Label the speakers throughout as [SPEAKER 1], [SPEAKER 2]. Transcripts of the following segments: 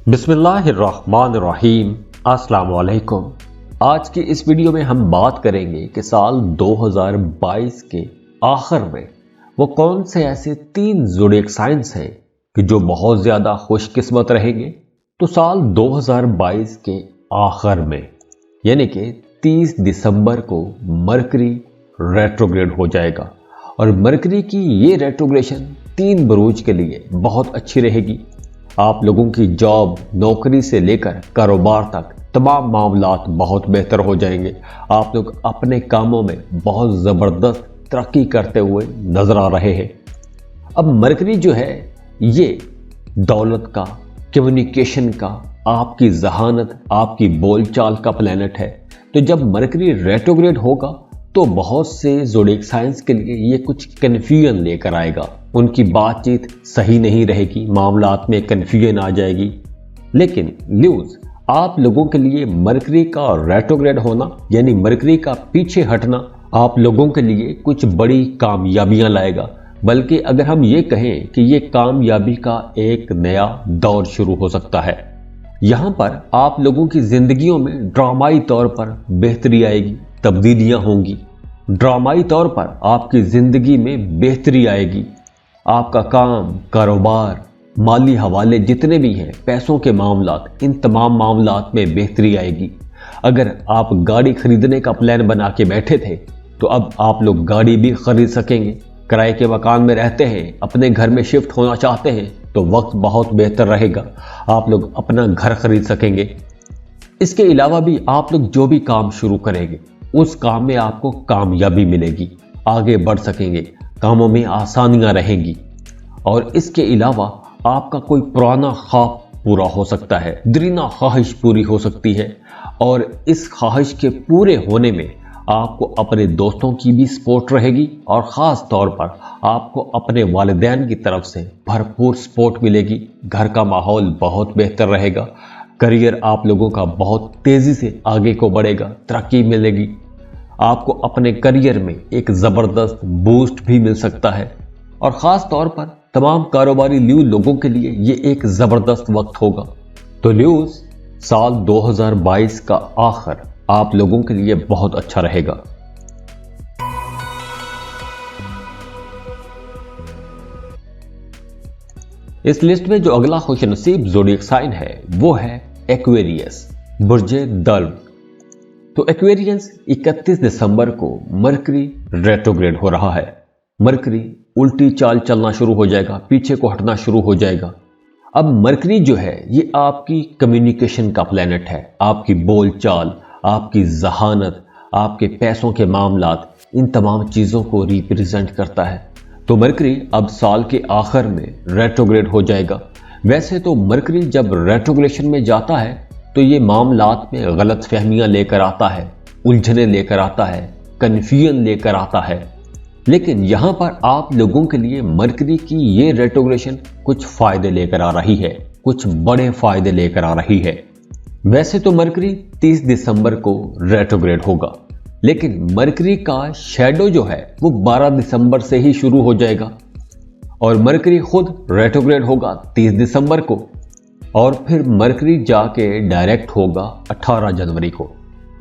[SPEAKER 1] बिस्मिल्लाहिर्रहमानिर्रहीम। अस्सलाम वालेकुम। आज की इस वीडियो में हम बात करेंगे कि साल 2022 के आखिर में वो कौन से ऐसे 3 ज़ोडिएक साइंस हैं कि जो बहुत ज़्यादा खुशकिस्मत रहेंगे। तो साल 2022 के आखिर में यानी कि 30 दिसंबर को मरकरी रेट्रोग्रेड हो जाएगा और मरकरी की ये रेट्रोग्रेशन 3 बुरूज के लिए बहुत अच्छी रहेगी। आप लोगों की जॉब, नौकरी से लेकर कारोबार तक तमाम मामलात बहुत बेहतर हो जाएंगे। आप लोग अपने कामों में बहुत ज़बरदस्त तरक्की करते हुए नजर आ रहे हैं। अब मरकरी जो है ये दौलत का, कम्युनिकेशन का, आपकी जहानत, आपकी बोलचाल का प्लैनेट है। तो जब मरकरी रेट्रोग्रेड होगा तो बहुत से ज़ोडिएक साइंस के लिए ये कुछ कन्फ्यूजन लेकर आएगा। उनकी बातचीत सही नहीं रहेगी, मामलात में कन्फ्यूजन आ जाएगी। लेकिन न्यूज़ आप लोगों के लिए मरकरी का रेट्रोग्रेड होना यानी मरकरी का पीछे हटना आप लोगों के लिए कुछ बड़ी कामयाबियां लाएगा। बल्कि अगर हम ये कहें कि ये कामयाबी का एक नया दौर शुरू हो सकता है। यहाँ पर आप लोगों की जिंदगियों में ड्रामाई तौर पर बेहतरी आएगी, तब्दीलियां होंगी। ड्रामाई तौर पर आपकी जिंदगी में बेहतरी आएगी। आपका काम, कारोबार, माली हवाले जितने भी हैं, पैसों के मामलात, इन तमाम मामलात में बेहतरी आएगी। अगर आप गाड़ी खरीदने का प्लान बना के बैठे थे तो अब आप लोग गाड़ी भी खरीद सकेंगे। किराए के मकान में रहते हैं, अपने घर में शिफ्ट होना चाहते हैं तो वक्त बहुत बेहतर रहेगा, आप लोग अपना घर खरीद सकेंगे। इसके अलावा भी आप लोग जो भी काम शुरू करेंगे उस काम में आपको कामयाबी मिलेगी, आगे बढ़ सकेंगे, कामों में आसानियां रहेंगी। और इसके अलावा आपका कोई पुराना ख्वाब पूरा हो सकता है, दरीना ख्वाहिश पूरी हो सकती है। और इस ख्वाहिश के पूरे होने में आपको अपने दोस्तों की भी सपोर्ट रहेगी और ख़ास तौर पर आपको अपने वालिदैन की तरफ से भरपूर सपोर्ट मिलेगी। घर का माहौल बहुत बेहतर रहेगा। करियर आप लोगों का बहुत तेज़ी से आगे को बढ़ेगा, तरक्की मिलेगी। आपको अपने करियर में एक ज़बरदस्त बूस्ट भी मिल सकता है। और ख़ास तौर पर तमाम कारोबारी न्यू लोगों के लिए ये एक ज़बरदस्त वक्त होगा। तो न्यूज़ साल 2022 का आखिर आप लोगों के लिए बहुत अच्छा रहेगा। इस लिस्ट में जो अगला खुशनसीब ज़ोडिएक साइन है वो है एक्वेरियस, बुर्जे दल्व। तो एक्वेरियस 31 दिसंबर को मरकरी रेट्रोग्रेड हो रहा है। मरकरी उल्टी चाल चलना शुरू हो जाएगा, पीछे को हटना शुरू हो जाएगा। अब मरकरी जो है ये आपकी कम्युनिकेशन का प्लैनेट है, आपकी बोलचाल, आपकी जहानत, आपके पैसों के मामलात, इन तमाम चीज़ों को रिप्रेजेंट करता है। तो मरकरी अब साल के आखिर में रेट्रोग्रेड हो जाएगा। वैसे तो मरकरी जब रेट्रोग्रेशन में जाता है तो ये मामलात में गलत फहमियाँ लेकर आता है, उलझने लेकर आता है, कन्फ्यूजन लेकर आता है। लेकिन यहाँ पर आप लोगों के लिए मरकरी की ये रेट्रोग्रेशन कुछ फ़ायदे लेकर आ रही है, कुछ बड़े फ़ायदे लेकर आ रही है। वैसे तो मरकरी 30 दिसंबर को रेट्रोग्रेड होगा, लेकिन मरकरी का शैडो जो है वो 12 दिसंबर से ही शुरू हो जाएगा और मरकरी खुद रेट्रोग्रेड होगा 30 दिसंबर को और फिर मरकरी जाके डायरेक्ट होगा 18 जनवरी को।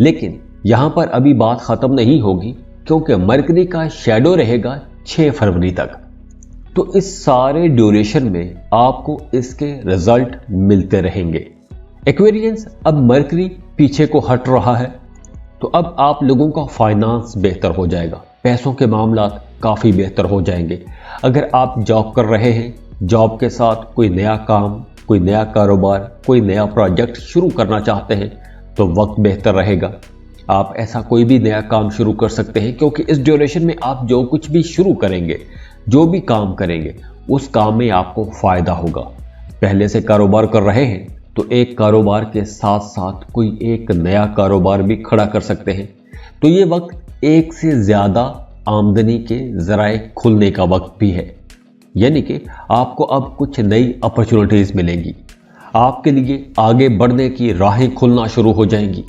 [SPEAKER 1] लेकिन यहाँ पर अभी बात ख़त्म नहीं होगी क्योंकि मरकरी का शैडो रहेगा 6 फरवरी तक। तो इस सारे ड्यूरेशन में आपको इसके रिजल्ट मिलते रहेंगे। एक्वेरियंस अब मरकरी पीछे को हट रहा है तो अब आप लोगों का फाइनेंस बेहतर हो जाएगा, पैसों के मामलात काफ़ी बेहतर हो जाएंगे। अगर आप जॉब कर रहे हैं, जॉब के साथ कोई नया काम, कोई नया कारोबार, कोई नया प्रोजेक्ट शुरू करना चाहते हैं तो वक्त बेहतर रहेगा। आप ऐसा कोई भी नया काम शुरू कर सकते हैं क्योंकि इस ड्यूरेशन में आप जो कुछ भी शुरू करेंगे, जो भी काम करेंगे, उस काम में आपको फ़ायदा होगा। पहले से कारोबार कर रहे हैं तो एक कारोबार के साथ साथ कोई एक नया कारोबार भी खड़ा कर सकते हैं। तो ये वक्त एक से ज़्यादा आमदनी के ज़राए खुलने का वक्त भी है, यानी कि आपको अब कुछ नई अपॉर्चुनिटीज़ मिलेंगी, आपके लिए आगे बढ़ने की राहें खुलना शुरू हो जाएंगी।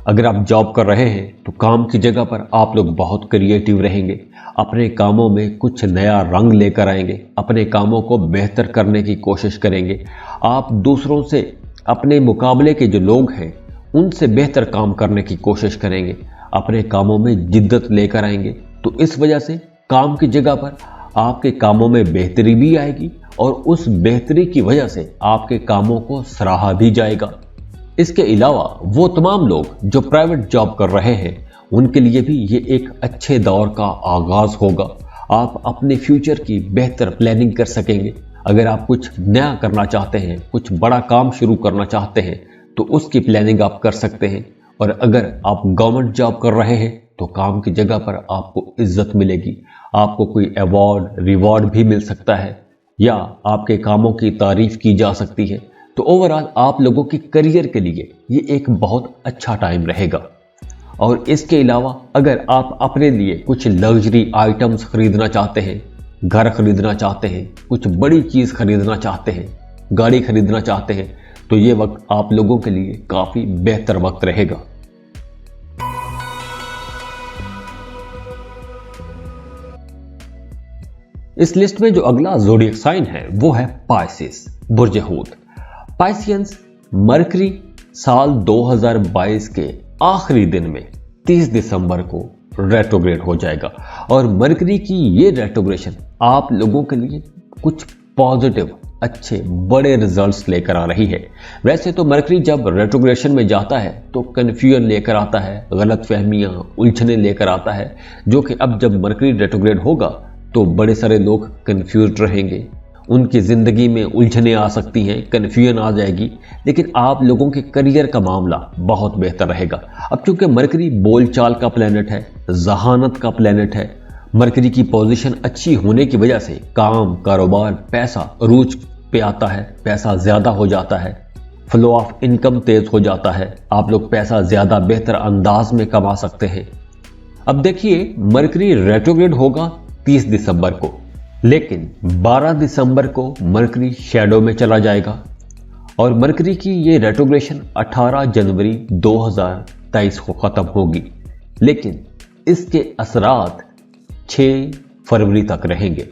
[SPEAKER 1] अगर आप जॉब कर रहे हैं तो काम की जगह पर आप लोग बहुत क्रिएटिव रहेंगे, अपने कामों में कुछ नया रंग लेकर आएंगे, अपने कामों को बेहतर करने की कोशिश करेंगे। आप दूसरों से अपने मुकाबले के जो लोग हैं उनसे बेहतर काम करने की कोशिश करेंगे, अपने कामों में जिद्दत लेकर आएंगे। तो इस वजह से काम की जगह पर आपके कामों में बेहतरी भी आएगी और उस बेहतरी की वजह से आपके कामों को सराहा भी जाएगा। इसके अलावा वो तमाम लोग जो प्राइवेट जॉब कर रहे हैं उनके लिए भी ये एक अच्छे दौर का आगाज होगा। आप अपने फ्यूचर की बेहतर प्लानिंग कर सकेंगे। अगर आप कुछ नया करना चाहते हैं, कुछ बड़ा काम शुरू करना चाहते हैं तो उसकी प्लानिंग आप कर सकते हैं। और अगर आप गवर्नमेंट जॉब कर रहे हैं तो काम की जगह पर आपको इज्जत मिलेगी, आपको कोई अवार्ड रिवॉर्ड भी मिल सकता है या आपके कामों की तारीफ की जा सकती है। तो ओवरऑल आप लोगों के करियर के लिए ये एक बहुत अच्छा टाइम रहेगा। और इसके अलावा अगर आप अपने लिए कुछ लग्जरी आइटम्स खरीदना चाहते हैं, घर खरीदना चाहते हैं, कुछ बड़ी चीज खरीदना चाहते हैं, गाड़ी खरीदना चाहते हैं, तो ये वक्त आप लोगों के लिए काफी बेहतर वक्त रहेगा। इस लिस्ट में जो अगला ज़ोडिएक साइन है वो है पाइसेस, बुर्ज हूत। पाइसियंस, मरकरी साल 2022 के आखिरी दिन में 30 दिसंबर को रेट्रोग्रेड हो जाएगा और मरकरी की ये रेट्रोग्रेशन आप लोगों के लिए कुछ पॉजिटिव अच्छे बड़े रिजल्ट्स लेकर आ रही है। वैसे तो मरकरी जब रेट्रोग्रेशन में जाता है तो कन्फ्यूजन लेकर आता है, गलत फहमियां, उलझने लेकर आता है, जो कि अब जब मरकरी रेट्रोग्रेड होगा तो बड़े सारे लोग कन्फ्यूज रहेंगे, उनकी ज़िंदगी में उलझने आ सकती हैं, कन्फ्यूजन आ जाएगी। लेकिन आप लोगों के करियर का मामला बहुत बेहतर रहेगा। अब चूंकि मरकरी बोलचाल का प्लैनेट है, जहानत का प्लैनेट है, मरकरी की पोजीशन अच्छी होने की वजह से काम, कारोबार, पैसा रूज पे आता है, पैसा ज़्यादा हो जाता है, फ्लो ऑफ इनकम तेज हो जाता है, आप लोग पैसा ज़्यादा बेहतर अंदाज में कमा सकते हैं। अब देखिए मरकरी रेट्रोग्रेड होगा 30 दिसंबर को, लेकिन 12 दिसंबर को मरकरी शैडो में चला जाएगा और मरकरी की ये रेट्रोग्रेशन 18 जनवरी 2023 को ख़त्म होगी, लेकिन इसके असरात 6 फरवरी तक रहेंगे।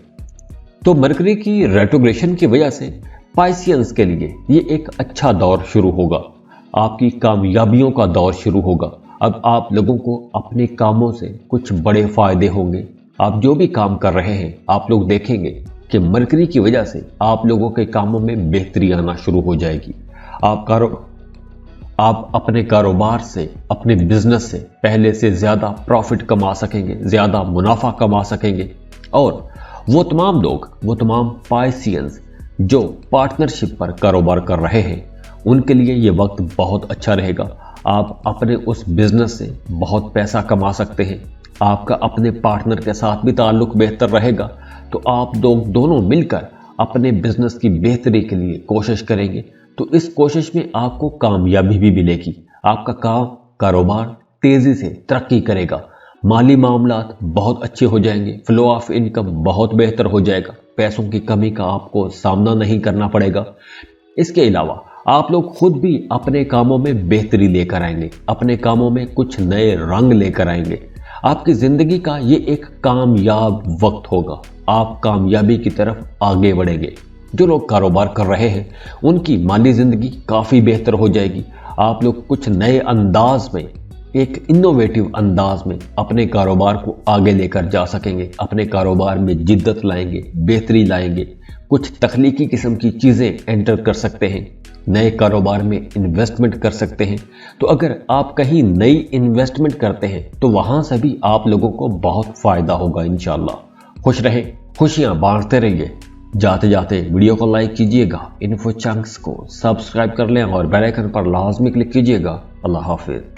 [SPEAKER 1] तो मरकरी की रेट्रोग्रेशन की वजह से पाइसियंस के लिए ये एक अच्छा दौर शुरू होगा, आपकी कामयाबियों का दौर शुरू होगा। अब आप लोगों को अपने कामों से कुछ बड़े फायदे होंगे। आप जो भी काम कर रहे हैं आप लोग देखेंगे कि मरकरी की वजह से आप लोगों के कामों में बेहतरी आना शुरू हो जाएगी। आप अपने कारोबार से, अपने बिजनेस से पहले से ज़्यादा प्रॉफिट कमा सकेंगे, ज़्यादा मुनाफा कमा सकेंगे। और वो तमाम लोग, वो तमाम पाइसियंस जो पार्टनरशिप पर कारोबार कर रहे हैं उनके लिए ये वक्त बहुत अच्छा रहेगा। आप अपने उस बिजनेस से बहुत पैसा कमा सकते हैं, आपका अपने पार्टनर के साथ भी ताल्लुक बेहतर रहेगा। तो आप दोनों मिलकर अपने बिजनेस की बेहतरी के लिए कोशिश करेंगे, तो इस कोशिश में आपको कामयाबी भी मिलेगी। आपका कारोबार तेजी से तरक्की करेगा, माली मामलात बहुत अच्छे हो जाएंगे, फ्लो ऑफ इनकम बहुत बेहतर हो जाएगा, पैसों की कमी का आपको सामना नहीं करना पड़ेगा। इसके अलावा आप लोग खुद भी अपने कामों में बेहतरी लेकर आएंगे, अपने कामों में कुछ नए रंग लेकर आएंगे। आपकी जिंदगी का ये एक कामयाब वक्त होगा, आप कामयाबी की तरफ आगे बढ़ेंगे। जो लोग कारोबार कर रहे हैं उनकी माली जिंदगी काफ़ी बेहतर हो जाएगी। आप लोग कुछ नए अंदाज में, एक इनोवेटिव अंदाज में अपने कारोबार को आगे लेकर जा सकेंगे, अपने कारोबार में जिद्दत लाएंगे, बेहतरी लाएंगे, कुछ तख्लीकी किस्म की चीज़ें एंटर कर सकते हैं, नए कारोबार में इन्वेस्टमेंट कर सकते हैं। तो अगर आप कहीं नई इन्वेस्टमेंट करते हैं तो वहाँ से भी आप लोगों को बहुत फ़ायदा होगा इंशाल्लाह। खुश रहें, खुशियाँ बांटते रहिए। जाते जाते वीडियो को लाइक कीजिएगा, इन्फो चंक्स को सब्सक्राइब कर लें और बेल आइकन पर लाजमी क्लिक कीजिएगा। अल्लाह हाफिज़।